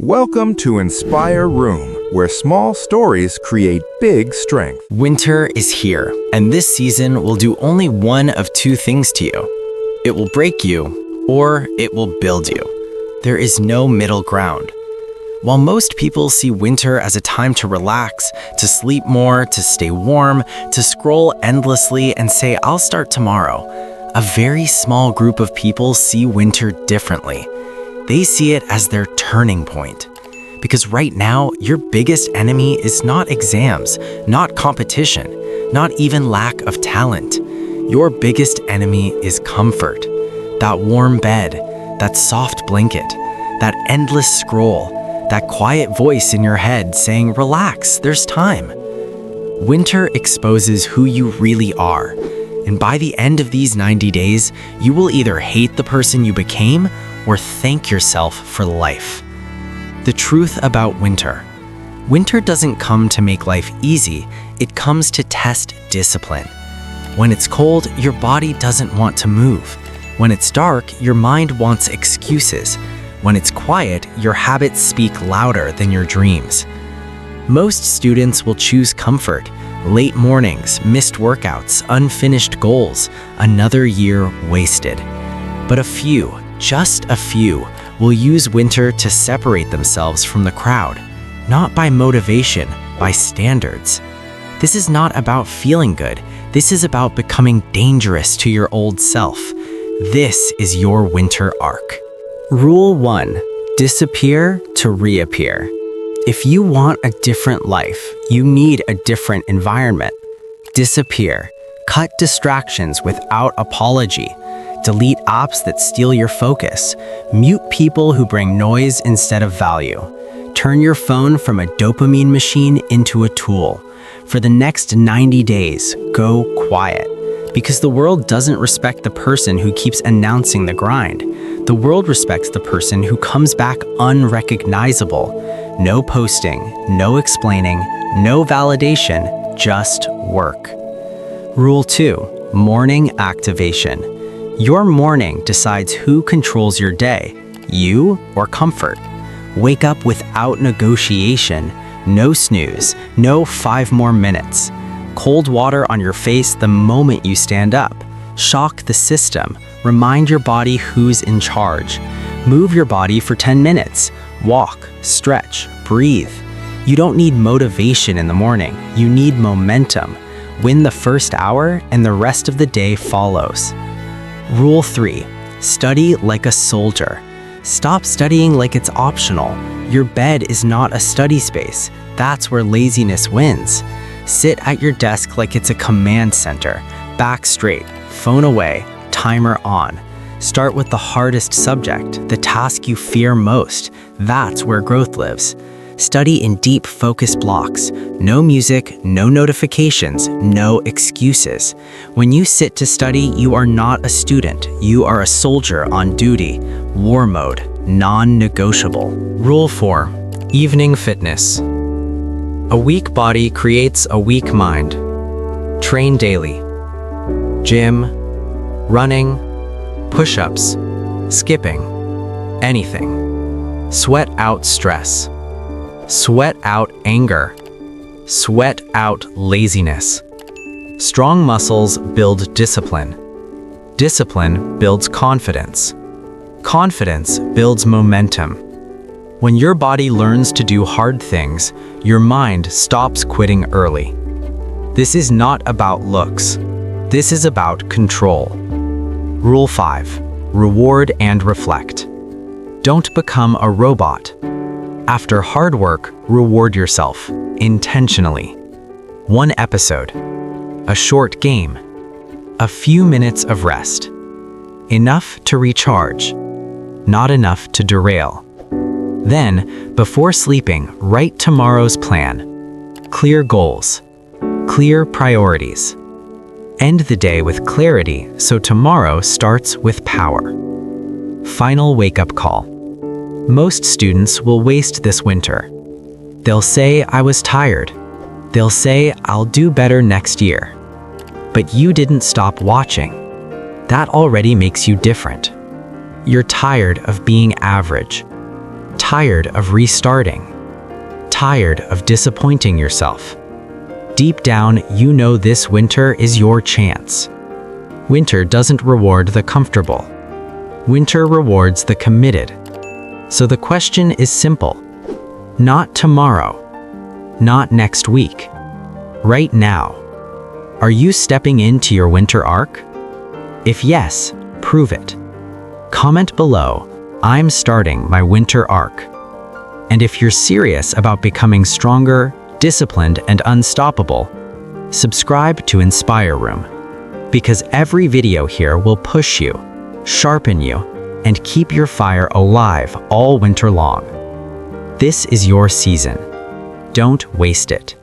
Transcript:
Welcome to Inspire Room, where small stories create big strength. Winter is here, and this season will do only one of two things to you. It will break you, or it will build you. There is no middle ground. While most people see winter as a time to relax, to sleep more, to stay warm, to scroll endlessly and say, "I'll start tomorrow," a very small group of people see winter differently. They see it as their turning point. Because right now, your biggest enemy is not exams, not competition, not even lack of talent. Your biggest enemy is comfort. That warm bed, that soft blanket, that endless scroll, that quiet voice in your head saying, "Relax, there's time." Winter exposes who you really are. And by the end of these 90 days, you will either hate the person you became or thank yourself for life. The truth about winter. Winter doesn't come to make life easy, it comes to test discipline. When it's cold, your body doesn't want to move. When it's dark, your mind wants excuses. When it's quiet, your habits speak louder than your dreams. Most students will choose comfort. Late mornings, missed workouts, unfinished goals, another year wasted. But a few, just a few, will use winter to separate themselves from the crowd, not by motivation, by standards. This is not about feeling good. This is about becoming dangerous to your old self. This is your winter arc. Rule 1. Disappear to reappear. If you want a different life, you need a different environment. Disappear. Cut distractions without apology. Delete apps that steal your focus. Mute people who bring noise instead of value. Turn your phone from a dopamine machine into a tool. For the next 90 days, go quiet. Because the world doesn't respect the person who keeps announcing the grind. The world respects the person who comes back unrecognizable. No posting, no explaining, no validation, just work. Rule 2. Morning activation. Your morning decides who controls your day, you or comfort. Wake up without negotiation. No snooze, no 5 more minutes. Cold water on your face the moment you stand up. Shock the system. Remind your body who's in charge. Move your body for 10 minutes. Walk, stretch, breathe. You don't need motivation in the morning. You need momentum. Win the first hour and the rest of the day follows. Rule 3. Study like a soldier. Stop studying like it's optional. Your bed is not a study space. That's where laziness wins. Sit at your desk like it's a command center. Back straight, phone away, timer on. Start with the hardest subject, the task you fear most. That's where growth lives. Study in deep, focused blocks. No music, no notifications, no excuses. When you sit to study, you are not a student. You are a soldier on duty. War mode, non-negotiable. Rule 4. Evening fitness. A weak body creates a weak mind. Train daily. Gym, running, push-ups, skipping, anything. Sweat out stress. Sweat out anger. Sweat out laziness. Strong muscles build discipline. Discipline builds confidence. Confidence builds momentum. When your body learns to do hard things, your mind stops quitting early. This is not about looks. This is about control. Rule 5. Reward and reflect. Don't become a robot. After hard work, reward yourself, intentionally. 1 episode, a short game, a few minutes of rest. Enough to recharge, not enough to derail. Then, before sleeping, write tomorrow's plan. Clear goals, clear priorities. End the day with clarity so tomorrow starts with power. Final wake-up call. Most students will waste this winter. They'll say, "I was tired." They'll say, "I'll do better next year." But you didn't stop watching. That already makes you different. You're tired of being average. Tired of restarting? Tired of disappointing yourself? Deep down, you know this winter is your chance. Winter doesn't reward the comfortable. Winter rewards the committed. So the question is simple. Not tomorrow. Not next week. Right now. Are you stepping into your winter arc? If yes, prove it. Comment below, I'm starting my winter arc. And if you're serious about becoming stronger, disciplined, and unstoppable, subscribe to Inspire Room. Because every video here will push you, sharpen you, and keep your fire alive all winter long. This is your season. Don't waste it.